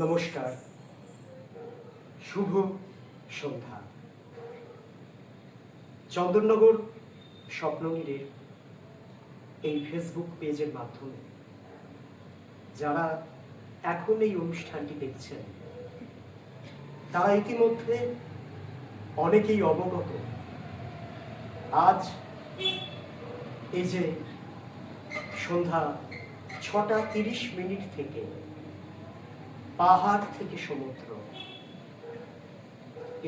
নমস্কার, শুভ সন্ধ্যা। চন্দননগর স্বপ্ননীড়ের এই ফেসবুক পেজের মাধ্যমে যারা এখন এই অনুষ্ঠানটি দেখছেন তারা ইতিমধ্যে অনেকেই অবগত। আজ এই যে সন্ধ্যা 6:30 থেকে পাহাড় থেকে সমুদ্র,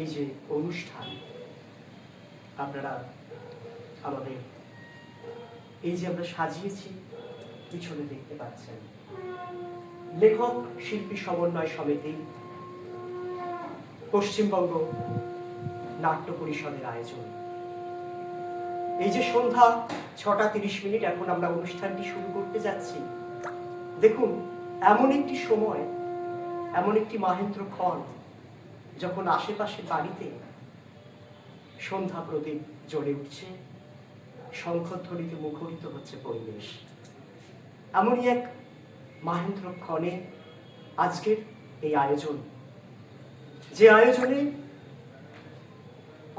এই যে অনুষ্ঠান আপনারা আমাদের এই যে আমরা সাজিয়েছি পিছনে দেখতে পাচ্ছেন, লেখক শিল্পী সমন্বয় সমিতি, পশ্চিমবঙ্গ নাট্য পরিষদের আয়োজন। এই যে সন্ধ্যা 6:30 এখন আমরা অনুষ্ঠানটি শুরু করতে যাচ্ছি। দেখুন, এমন একটি সময়, এমন একটি মাহেন্দ্রক্ষণ যখন আশেপাশে বাড়িতে সন্ধ্যা প্রদীপ জ্বলে উঠছে, শঙ্খধ্বনিতে মুখরিত হচ্ছে পরিবেশ। এমনই এক মাহেন্দ্রক্ষণে আজকের এই আয়োজন, যে আয়োজনে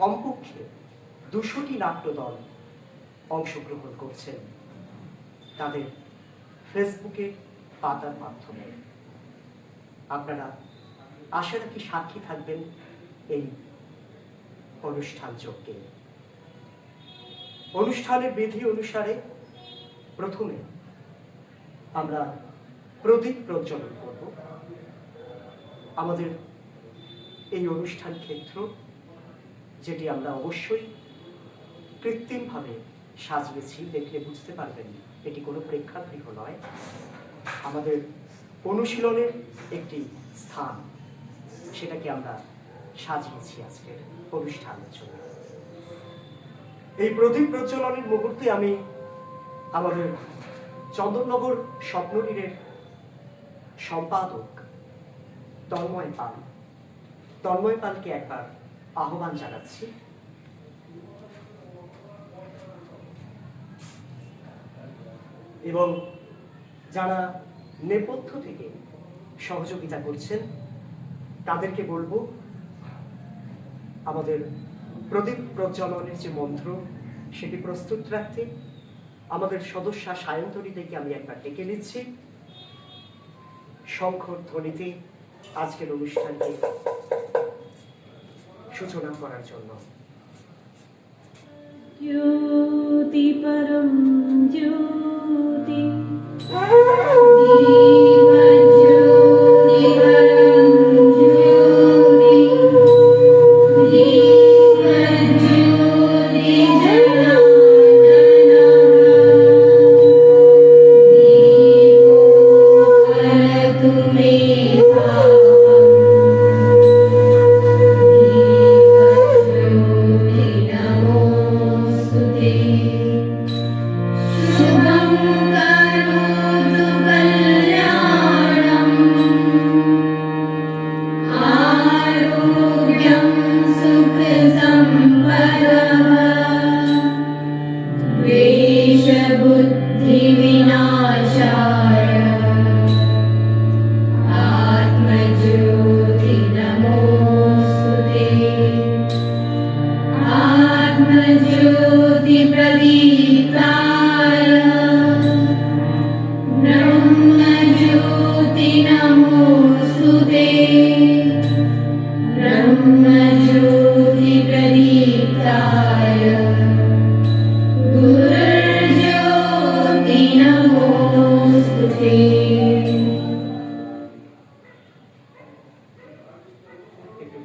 কমপক্ষে 200টি নাট্যদল অংশগ্রহণ করছেন তাদের ফেসবুকে পাতার মাধ্যমে। আপনারা আশা রাখি সাক্ষী থাকবেন এই অনুষ্ঠান চক্রে। অনুষ্ঠানের বিধি অনুসারে প্রথমে আমরা প্রদীপ প্রজ্বলন করব। আমাদের এই অনুষ্ঠান ক্ষেত্র, যেটি আমরা অবশ্যই কৃত্রিমভাবে সাজিয়েছি, দেখলে বুঝতে পারবেন এটি কোনো প্রেক্ষাগৃহ নয়, আমাদের অনুশীলনের একটি স্থান, সেটাকে আমরা সাজিয়েছি আজকের অনুষ্ঠানের জন্য। এই প্রদীপ প্রজ্বলনের মুহূর্তে আমি আমাদের চন্দননগর স্বপ্ননীড়ের সম্পাদক তন্ময় পালকে একবার আহ্বান জানাচ্ছি। এবং যারা নেপথ্য থেকে সহযোগিতা করছেন তাদেরকে বলবো আমাদের প্রদীপ প্রজ্বলনের যে মন্ত্র সেটি প্রস্তুত রাখতে। আমাদের সদস্যা সায়ন্তরী থেকে আমি একবার ডেকে নিচ্ছি শঙ্খর ধ্বনিতে আজকের অনুষ্ঠানকে সূচনা করার জন্য। জ্যোতি পরম জ্যোতি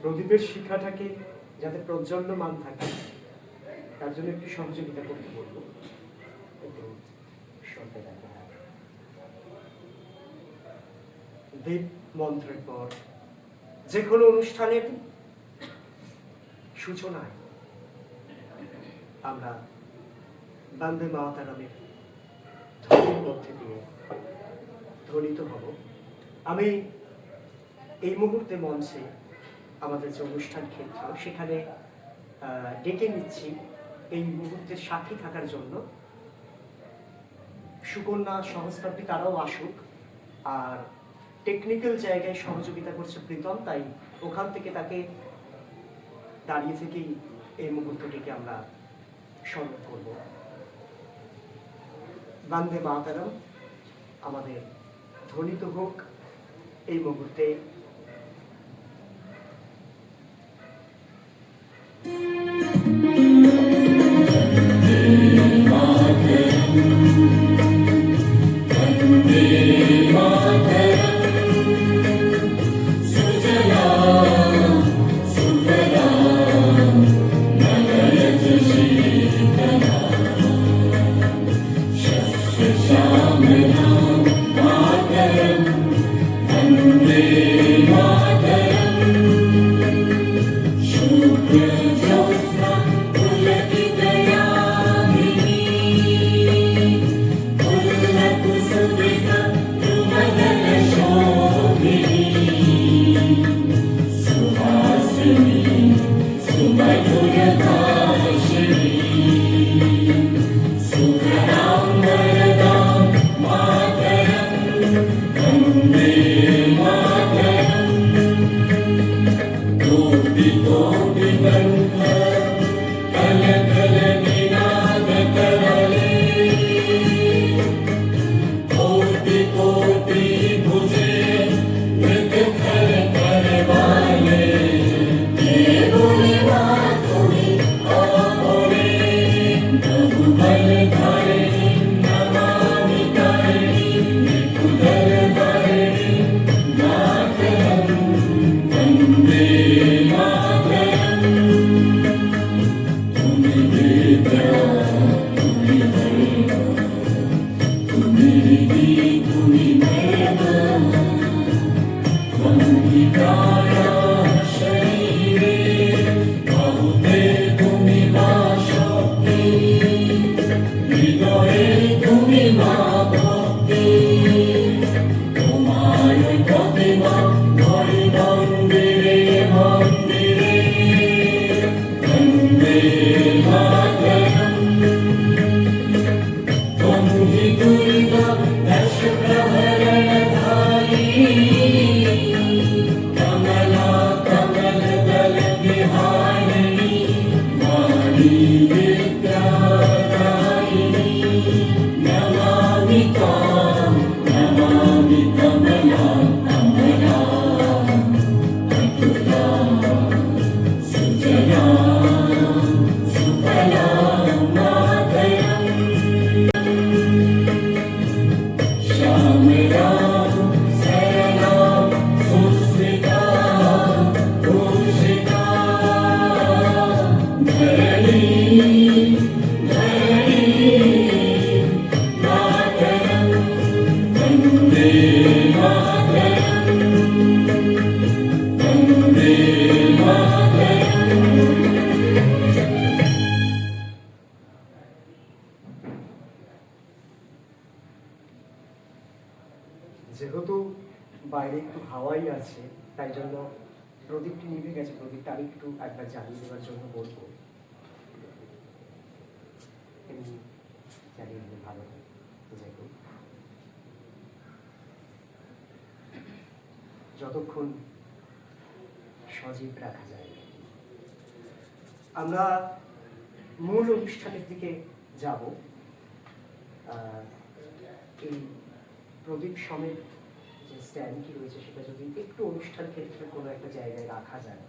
প্রদীপের শিখাটাকে যাতে প্রজ্বল্যমান থাকে তার জন্য একটু সহযোগিতা করতে বলবো। দীপ মন্ত্রের পর যে কোনো অনুষ্ঠানের সূচনায় আমরা বন্দে মাতরমের ধ্বনির মধ্যে দিয়ে ধ্বনিত হব। আমি এই মুহূর্তে মঞ্চে আমাদের যে অনুষ্ঠান ক্ষেত্র সেখানে ডেকে নিচ্ছি এই মুহূর্তের সাক্ষী থাকার জন্য সুকন্যা সহস্রাব্দী, তারাও আসুক। আর টেকনিক্যাল জায়গায় সহযোগিতা করছে প্রীতম, তাই ওখান থেকে তাকে দাঁড়িয়ে থেকেই এই মুহূর্তটিকে আমরা স্মরণ করব। বন্দে মাতরম আমাদের ধ্বনিত হোক এই মুহূর্তে। যেহেতু বাইরে একটু হাওয়াই আছে, তাই জন্য প্রদীপটি নিভে গেছে। প্রদীপটা আমি একটু একবার জ্বালিয়ে দেওয়ার জন্য বলবো, জ্বালিয়ে দিলে ভালো হয়। যতক্ষণ সজীব রাখা যায়। আমরা মূল অনুষ্ঠানের দিকে যাব। এই প্রদীপ সমেত যে স্ট্যান্ডটি রয়েছে সেটা যদি একটু অনুষ্ঠান ক্ষেত্রে কোনো একটা জায়গায় রাখা যায়,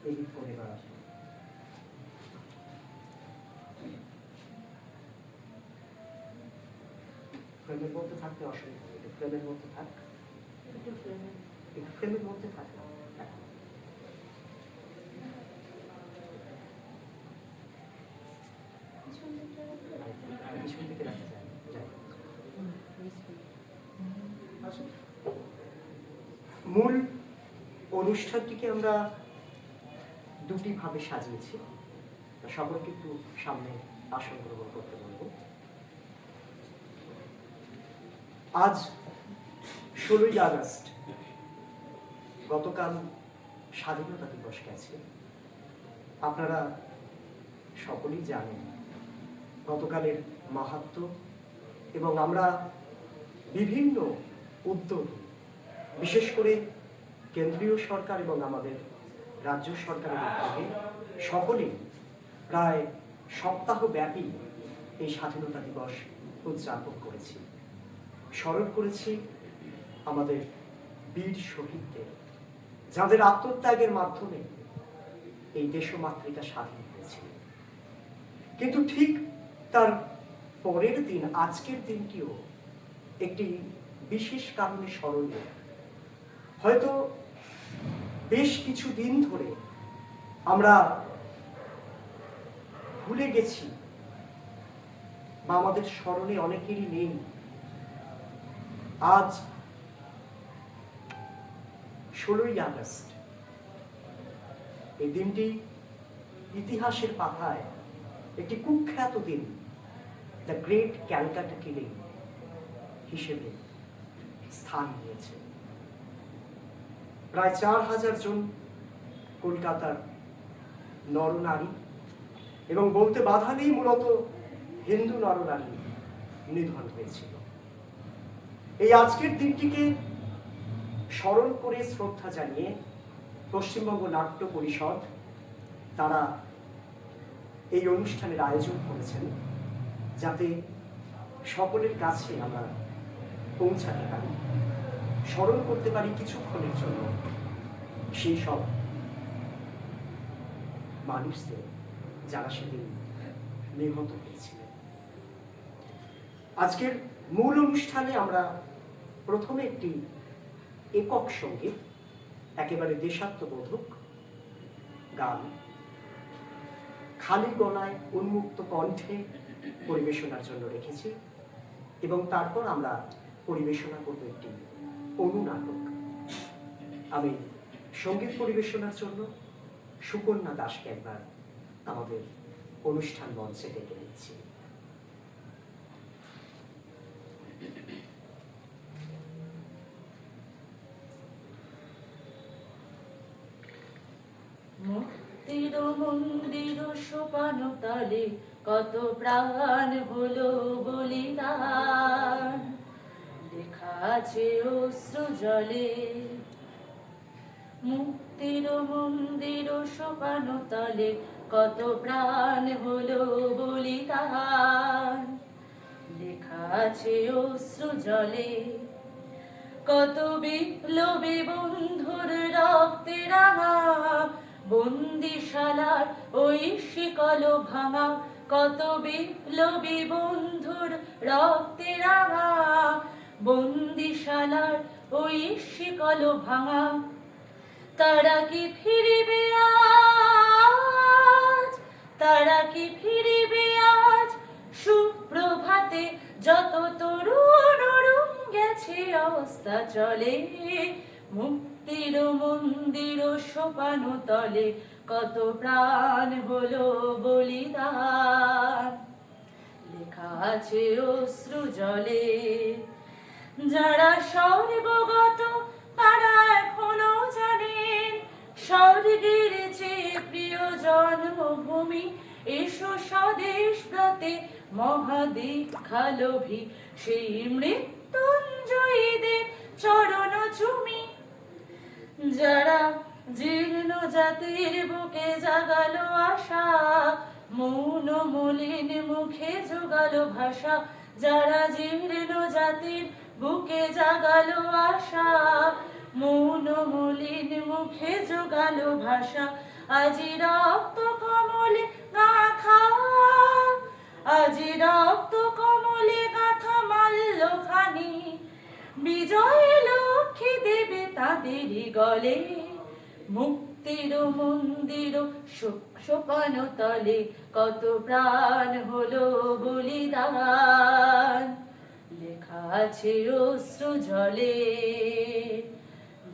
এডিট করে বা ফ্রেমের মধ্যে থাকতে অসুবিধা নেই। ফ্রেমের মধ্যে থাক, ফ্রেমের মধ্যে থাক। পিছন দিকে রাখা যায়। মূল অনুষ্ঠানটিকে আমরা দুটি ভাবে সাজিয়েছি। সকলকে একটু সামনে আসন গ্রহণ করতে বলবো। আজ 16ই আগস্ট, গতকাল স্বাধীনতা দিবস গেছে। আপনারা সকলেই জানেন গতকালের মাহাত্ম্য, এবং আমরা বিভিন্ন উদ্যোগ বিশেষ করে কেন্দ্রীয় সরকার এবং আমাদের রাজ্য সরকারের উদ্যোগে সকলেই প্রায় সপ্তাহব্যাপী এই স্বাধীনতা দিবস উদযাপন করেছি, স্মরণ করেছি আমাদের বীর শহীদদের, যাদের আত্মত্যাগের মাধ্যমে এই দেশমাতৃকা স্বাধীন হয়েছে। কিন্তু ঠিক তার পরের দিন, আজকের দিনটিও একটি বিশেষ কারণে স্মরণীয়। হয়তো বেশ কিছু দিন ধরে আমরা ভুলে গেছি বা আমাদের স্মরণে অনেকেরই নেই আজ 16ই আগস্ট। এই দিনটি ইতিহাসের পাতায় একটি কুখ্যাত দিন, দ্য গ্রেট ক্যালকাটা কিলিং হিসেবে স্থান নিয়েছে। প্রায় 4000 জন কলকাতার নরনারী এবং বলতে বাধা নেই মূলত হিন্দু নরনারী নিধন হয়েছিল। এই আজকের দিনটিকে স্মরণ করে শ্রদ্ধা জানিয়ে পশ্চিমবঙ্গ নাট্য পরিষদ তারা এই অনুষ্ঠানের আয়োজন করেছেন, যাতে সকলের কাছে আমরা পৌঁছাতে পারি, স্মরণ করতে পারি কিছুক্ষণের জন্য সেই সব মানুষদের যারা সেদিন নিহত হয়েছিলেন। আজকের মূল অনুষ্ঠানে আমরা প্রথমে একটি একক সঙ্গীত, একেবারে দেশাত্মবোধক গান খালি গলায় উন্মুক্ত কণ্ঠে পরিবেশনার জন্য রেখেছি, এবং তারপর আমরা পরিবেশনা করব একটি অনুনাটক। আমি সঙ্গীত পরিবেশনার জন্য সুকন্যা দাসকে একবার আমাদের অনুষ্ঠান মঞ্চে ডেকে নিচ্ছি। মুক্তির মন্দির সোপান তলে কত প্রাণ হলো বলিদান, লেখা আছে অশ্রু জলে। মুক্তির মন্দির সোপান তলে কত প্রাণ হলো বলিদান, লেখা আছে অশ্রু জলে। কত বিপ্লবী বন্ধুর রক্তে রাঙা বন্দিশালার ওই শিকল ভাঙা, কত বিপ্লবী বন্ধুর রক্তে রাঙা বন্দিশালার ওই শিকল ভাঙা। তারা কি ফিরিবে আজ, তারা কি ফিরিবে আজ সুপ্রভাতে, যত তরুণ গেছে অবস্থা চলে। মুক্তির মন্দির সোপান তলে কত প্রাণ হলো বলিদান, লেখা আছে অশ্রু জলে। যারা স্বর্গগত তারা এখনো জানেন স্বর্গের চেয়ে প্রিয় জন্মভূমি। এসো স্বদেশ ব্রতে মহাদীক্ষালোভী সেই মৃত্যুঞ্জয়ীদের চরণ চুমি। যারা জীর্ণ জাতির বুকে জাগালো আশা, মৌন মলিন মুখে জোগালো ভাষা। যারা জীর্ণ জাতির বুকে জাগালো আশা, মৌন মলিন মুখে জোগালো ভাষা। আজি রক্ত কমলে গাথা, আজি রক্ত কমলে গাথা মাল্যখানি, বিজয় লক্ষ্মী দেবে তাদেরই গলে। মুক্তির মন্দির সোপান তলে কত প্রাণ হলো বলিদান, লেখা আছে অশ্রু জলে,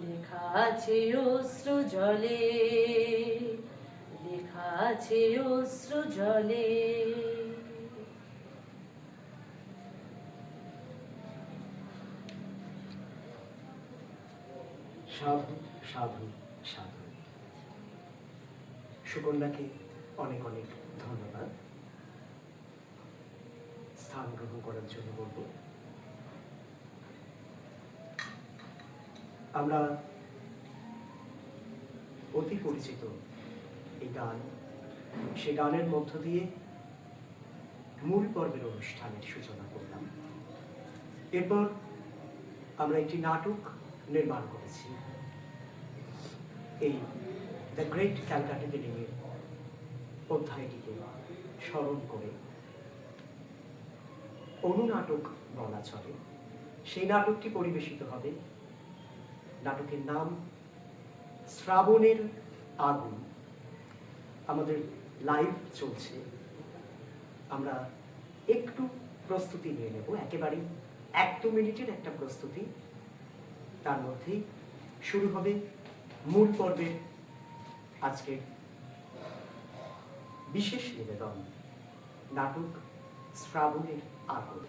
লেখা আছে অশ্রু জলে, লেখা আছে অশ্রু জলে। সাধু সাধু সাধু। সুকন্যাকে অনেক অনেক ধন্যবাদ। স্থান গ্রহণ করার জন্য বলবো। আমরা অতি পরিচিত এই গান, সে গানের মধ্য দিয়ে মূল পর্বের অনুষ্ঠানের সূচনা করলাম। এরপর আমরা একটি নাটক নির্মাণ করেছি এই দ্য গ্রেট ক্যালকাটা বিল্ডিংয়ের অধ্যায়টিকে স্মরণ করে। অনুনাটক বলা চলে। সেই নাটকটি পরিবেশিত হবে। নাটকের নাম শ্রাবণের আগুন। আমাদের লাইভ চলছে, আমরা একটু প্রস্তুতি নিয়ে নেব, একেবারে 1-2 মিনিটের একটা প্রস্তুতি। তার মধ্যেই শুরু হবে মূল পর্বের আজকের বিশেষ নিবেদন, নাটক শ্রাবণের আগুন।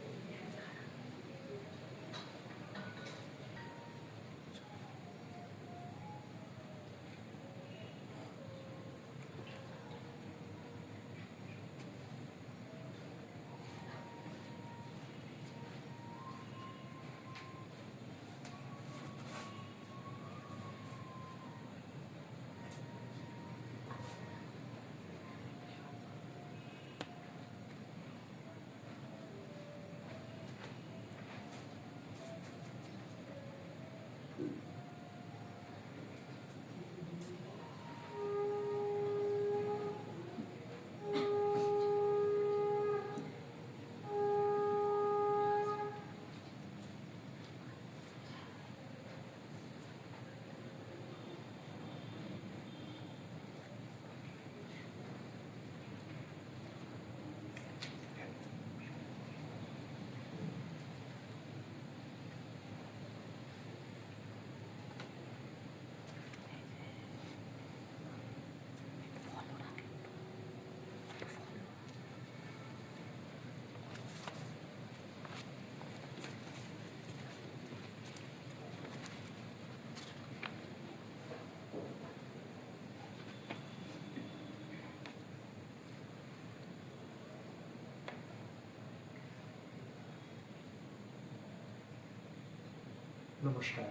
নমস্কার।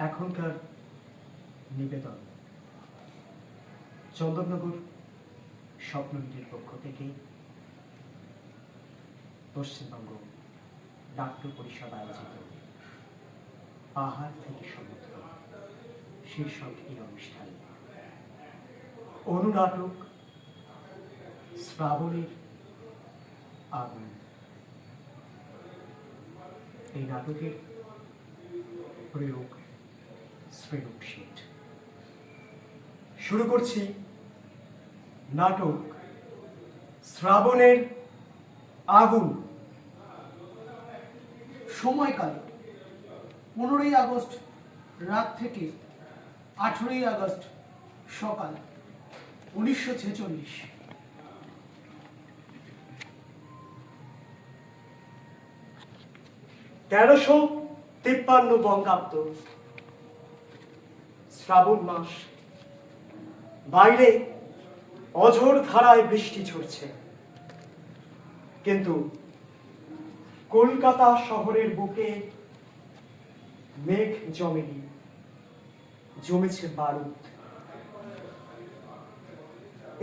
এখনকার নিবেদন চন্দননগর স্বপ্ননীতির পক্ষ থেকে পশ্চিমবঙ্গ নাট্য পরিষদ আয়োজিত পাহাড় থেকে সমুদ্র শীর্ষক এই অনুষ্ঠানে অনুনাটক শ্রাবণের আগুন। এই নাটকের প্রয়োগ শ্রেণুক শীট। শুরু করছি নাটক শ্রাবণের আগুন। সময়কাল 15ই আগস্ট রাত থেকে 18ই আগস্ট সকাল 1946। 1353 বঙ্গাব্দ, শ্রাবণ মাস। বাইরে অঝোর ধারায় বৃষ্টি ঝরছে, কিন্তু কলকাতা শহরের বুকে মেঘ জমেনি, জমেছে বারুদ।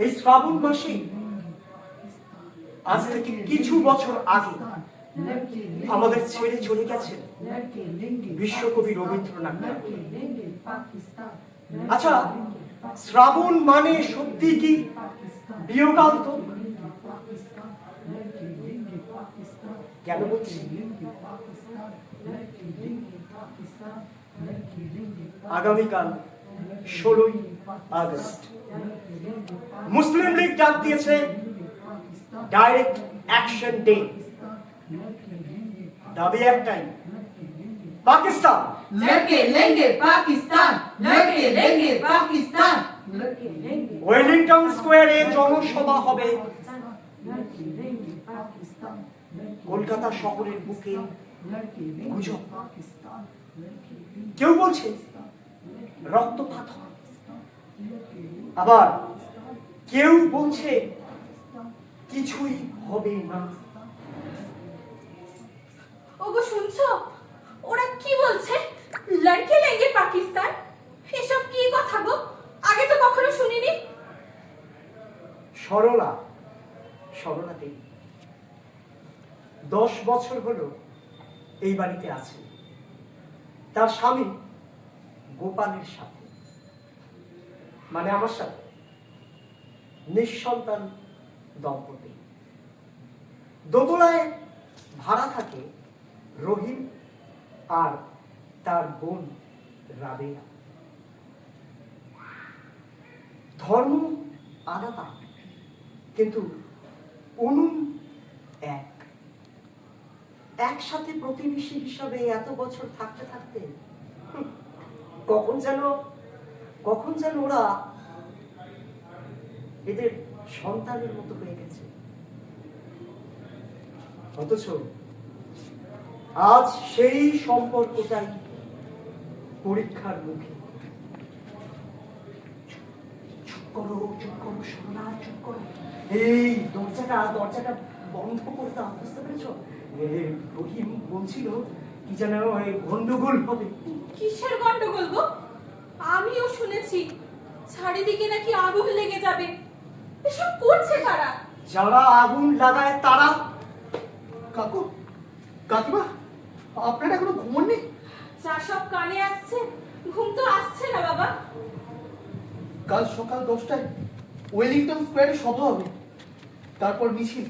এই শ্রাবণ মাসে আজ থেকে কিছু বছর আগে আমাদের ছেড়ে চলে গেছেন বিশ্বকবি রবীন্দ্রনাথ। আচ্ছা, শ্রাবণ মানে সত্যি কি বিয়োগান্তক? কেন বলছি? আগামীকাল 16ই আগস্ট মুসলিম লীগ ডাক দিয়েছে ডাইরেক্ট অ্যাকশন ডে। দাবি একটাই, পাকিস্তান लड़के लेंगे पाकिस्तान, लड़के लेंगे पाकिस्तान, ওয়েলিংটন স্কোয়ারে জনসভা হবে। কলকাতা শহরের বুকে গুজব, কেউ বলছে রক্তপাত হবে, আবার কেউ বলছে কিছুই হবে না। ওগো শুনছো? ওরা কি বলছে? লড়কে লেঙ্গে পাকিস্তান? এসব কি কথা গো? আগে তো কখনো শুনিনি। সরলা দেবী 10 বছর হলো এই বাড়িতে আছে, তার স্বামী গোপালের সাথে, মানে আমার সাথে, নিঃসন্তান দম্পতি। দোতলায় ভাড়া থাকে রহিম আর তার বোন রাবেয়া। ধর্ম আলাদা, কিন্তু উনুন এক। একসাথে প্রতিবেশী হিসাবে এত বছর থাকতে থাকতে কখন যেন ওরা এদের সন্তানের মতো হয়ে গেছে। অথচ আজ সেই সম্পর্কটাই পরীক্ষার মুখে। চুপ করো সোনা, চুপ করো। এই দরজাটা বন্ধ করে দাও, বুঝতে পেরেছো? রহিম বলছিল কি যেন গন্ডগোল হবে। কিসের গন্ডগোল গো? আমিও শুনেছি চারিদিকে নাকি আগুন লেগে যাবে। এসব করছে কারা? যারা আগুন লাগায় তারা। কাকিমা, আপনারা এখনো ঘুমোননি? যা সব কানে আসছে, ঘুম তো আসছে না বাবা। কাল সকাল 10টায় ওয়েলিংটন স্কোয়ারে সভা হবে, তারপর মিছিল।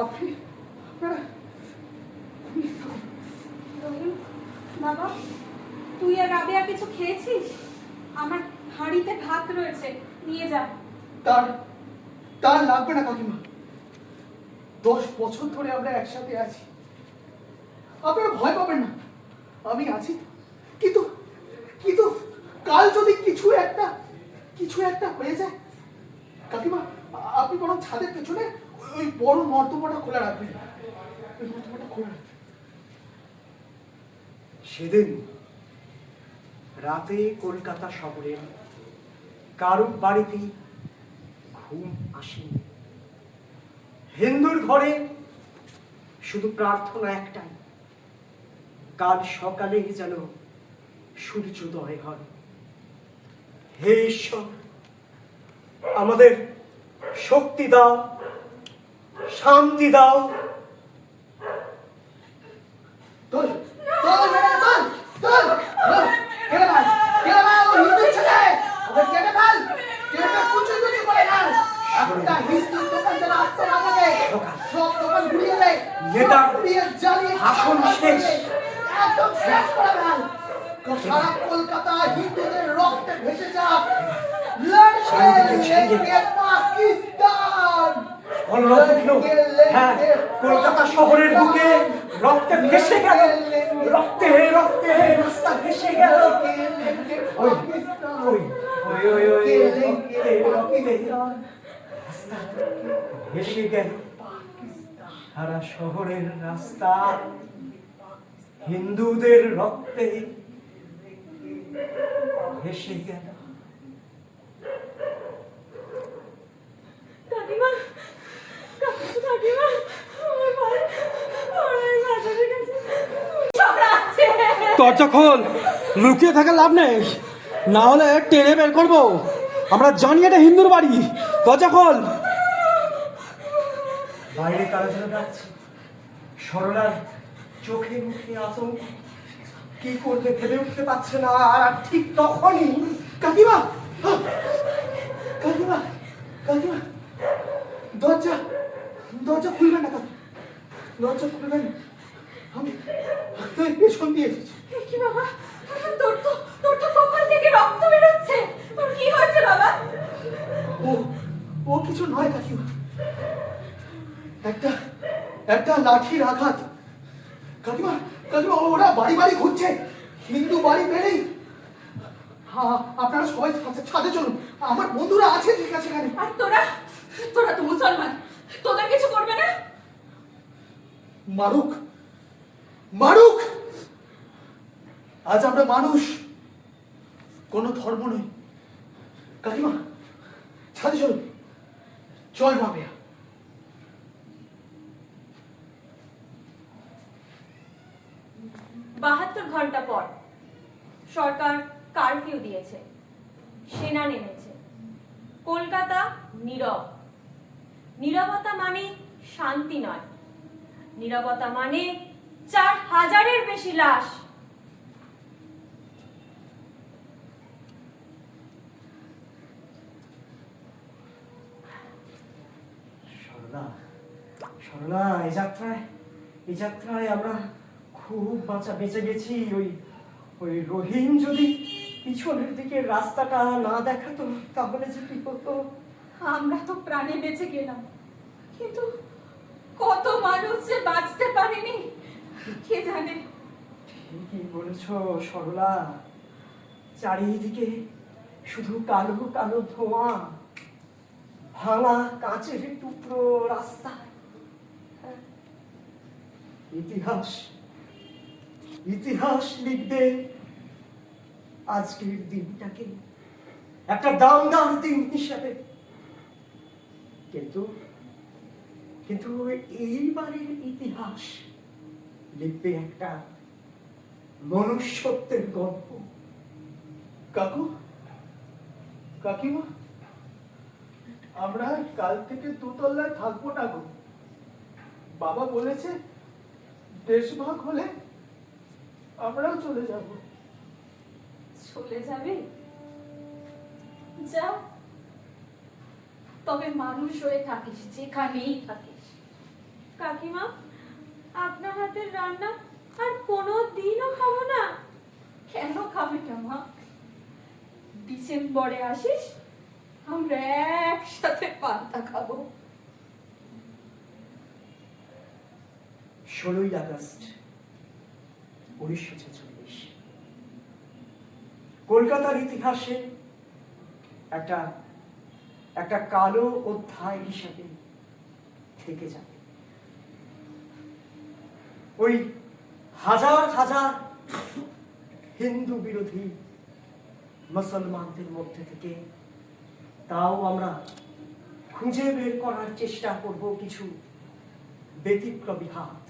আপনারা বাবা, তুই আর রাবেয়া কিছু খেয়েছিস? আমার হাঁড়িতে ভাত রয়েছে, নিয়ে যা। তার লাগবে না কাকিমা। 10 বছর ধরে আমরা একসাথে আছি, আপনারা ভয় পাবেন না, আমি আছি। কিন্তু কাল যদি কিছু একটা হয়ে যায়, কাকিমা আপনি বরং ছাদের পেছনে ওই বড় নর্দমাটা খোলা রাখবেন। সেদিন রাতে কলকাতা শহরের কারুর বাড়িতে ঘুম আসেনি। হিন্দুর ঘরে শুধু প্রার্থনা একটাই, কাল সকালে যেন সূর্যোদয় হয়। হে ঈশ্বর, আমাদের শক্তি দাও, শান্তি দাও। সারা কলকাতা হিন্দুদের রক্তে ভেসে যাক। পাকিস্তান হ্যাঁ, কলকাতা শহরের বুকে রক্তে ভেসে গেল, রক্তে রাস্তা ভেসে গেল। ভেসে গেল সারা শহরের রাস্তা হিন্দুদের রক্তে ভেসে গেল। কাকিমা, দরজা খোল, লুকিয়ে থাকা লাভ নেই, না হলে টেনে বের করবো। আমরা জানি এটা হিন্দুর বাড়ি। দরজা খোল। বাইরে কারা যেন ডাকছে। সরলার চোখে মুখে আতঙ্ক, কি করবে ভেবে উঠতে পারছে না। আর ঠিক তখনই কাকিমা, দরজা খুলবেন না কাকি, দরজা খুলবেন। আমি পেছন দিয়ে এসেছি। কি বাবা, তোর তো কপাল থেকে রক্ত বেরোচ্ছে। তোর কি হয়েছে বাবা? ও কিছু নয় কাকিমা, একটা লাঠির আঘাত। কাকিমা, ওরা বাড়ি বাড়ি ঘুরছে, হিন্দু বাড়ি বেড়েই। আপনারা সবাই ছাদে চলুন, আমার বন্ধুরা আছে ঠিক আছে এখানে। আর তোরা তো মুসলমান, তোদের কিছু করবে না? মারুক, আজ আমরা মানুষ, কোনো ধর্ম নই। কাকিমা ছাদে চলুন। জয় রাবেয়া। ঘন্টা পর সরকার কারফিউ দিয়েছে, সেনা নেমেছে। কলকাতা নীরব। নীরবতা মানে শান্তি নয়, নীরবতা মানে 4000-এর বেশি লাশ। সরলা, সরলা, এই যাত্রায় আমরা খুব বেঁচে গেছি। ওই রহিম যদি পিছনের দিকে রাস্তাটা না দেখাতো তাহলে যে কি হতো। আমরা তো প্রাণে বেঁচে গেলাম, কিন্তু কত মানুষ যে বাঁচতে পারেনি কে জানে। ঠিকই বলেছ সরলা, চারিদিকে শুধু কালো কালো ধোঁয়া, ভাঙা কাঁচের টুকরো রাস্তা। ইতিহাস লিখবে আজকের দিনটাকে একটা দামদার দিন হিসাবে। কিন্তু এইবারের ইতিহাস লিখবে একটা মনুষ্যত্বের গল্প। কাকু, কাকিমা, আমরা কাল থেকে দুতলায় থাকবো না গো। বাবা বলেছে দেশভাগ হলে আমরাও চলে যাব। চলে যাবে? যা, তবে মানুষ হয়ে থাকিস যেখানেই থাকিস। কাকিমা, আপনার হাতের রান্না আর কোনো দিনও খাবো না। কেন খাবে না মা? ডিসেম্বরে আসিস, আমরা একসাথে পান্তা খাবো। 16ই আগস্ট 1946 কলকাতার ইতিহাসে একটা কালো অধ্যায় হিসাবে থেকে যাবে। ওই হাজার হাজার হিন্দু বিরোধী মুসলমানদের মধ্যে থেকে তাও আমরা খুঁজে বের করার চেষ্টা করব কিছু ব্যতিক্রমী হাত,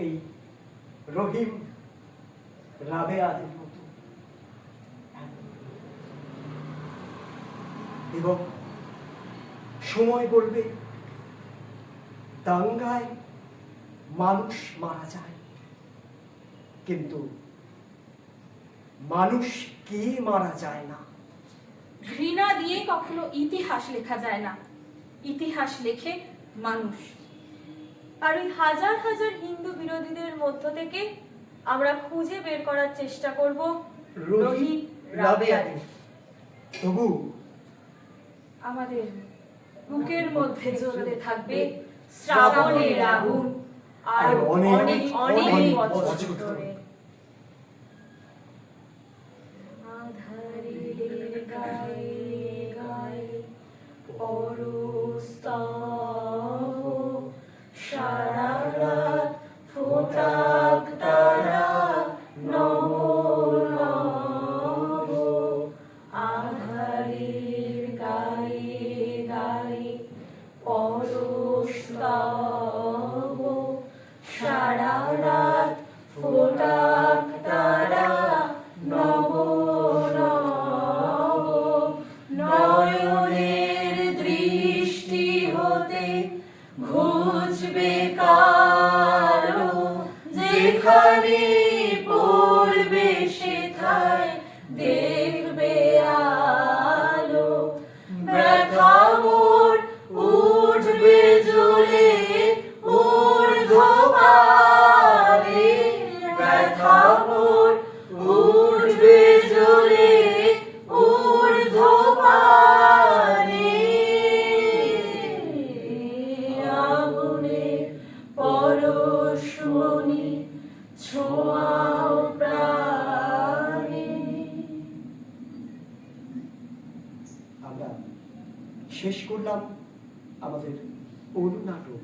এই রহিম রাবেয়াদের মতো। এবং সময় বলবে দাঙ্গায় মানুষ মারা যায়, কিন্তু মানুষ কে মারা যায় না। ঘৃণা দিয়ে কখনো ইতিহাস লেখা যায় না, ইতিহাস লেখে মানুষ। আর ওই হাজার হাজার হিন্দু বিরোধীদের মধ্য থেকে আমরা খুঁজে বের করার চেষ্টা করব রহিম রাবেয়াদের। তবু আমাদের বুকের মধ্যে জ্বলতে থাকবে শ্রাবণের আগুন, আর অনেক অনেক অনেক অনেক বছর বছর ধরে। ধরে। আধারের গায়ে গায়ে পরস্তব, সারা রাত ফোটাক তারা নব নব। আধারের গায়ে গায়ে পরস্তব, সারা রাত ফোটাক তারা নব নব। নয়নের দৃষ্টি হতে ঘুচবে কালো, যেখানে পড়বে সেথায় দেখবে আলো। ব্যথা মোর উঠবে জ্বলে ঊর্ধ্বপারে, ব্যথা মোর উঠবে জ্বলে ঊর্ধ্বপারে। আগুনে পরশমণি ছোঁয়াও প্রাণে। আমরা শেষ করলাম আমাদের অনু নাটক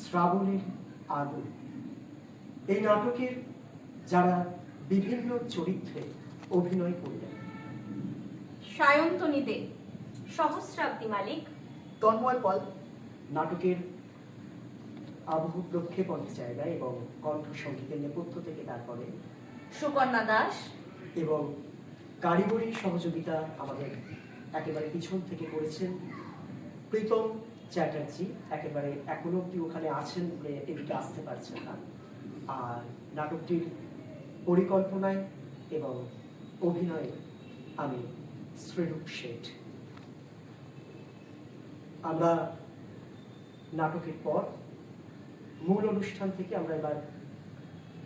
শ্রাবণের আগুন। এই নাটকের যারা বিভিন্ন চরিত্রে অভিনয় করলেন: সায়ন্তনী দে, সহস্রাব্দী মালিক, তন্ময় পাল, নাটকের আবহ প্রক্ষেপণের জায়গায় এবং কণ্ঠ সঙ্গীতের নেপথ্য থেকে তারপরে সুকন্যা দাস, এবং কারিগরি সহযোগিতা আমাদের একেবারে পিছন থেকে করেছেন প্রীতম চ্যাটার্জি, একেবারে এখনো অব্দি ওখানে আছেন বলে এদিকে আসতে পারছেন না। আর নাটকটির পরিকল্পনায় এবং অভিনয়ে আমি শ্রীরূপ শেঠ। আমরা নাটকের পর মূল অনুষ্ঠান থেকে আমরা এবার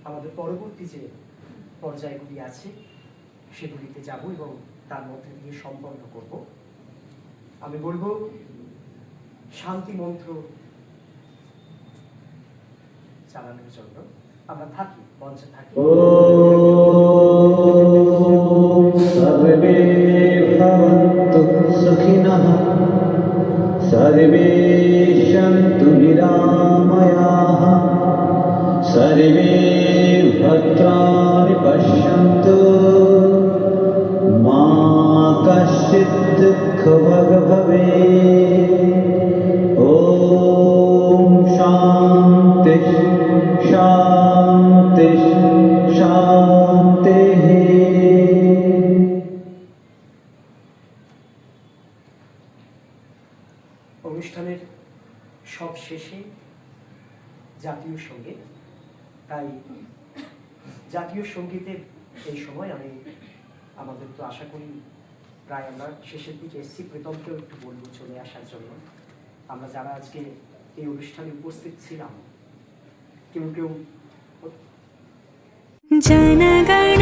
আমাদের পরবর্তী যে পর্যায়গুলি আছে সেগুলিতে যাব এবং তার মধ্যে দিয়ে সম্পন্ন করব। আমি বলবো শান্তি মন্ত্র চালানোর জন্য আমরা থাকি, মঞ্চে থাকি। सर्वे भवन्तु सुखिनः सर्वे सन्तु निरामयाः सर्वे भद्राणि पश्यन्तु मा कश्चित् दुःखभाग् भवेत्। ॐ शान्ति शान्ति शान्तिः। অনুষ্ঠানের সব শেষে জাতীয় সঙ্গীত, তাই জাতীয় সঙ্গীতের এই সময় আমি আমাদের তো আশা করি প্রায় আমরা শেষের দিকে এসছি, প্রীতমকেও একটু বলবো চলে আসার জন্য। আমরা যারা আজকে এই অনুষ্ঠানে উপস্থিত ছিলাম কেউ কেউ जनगण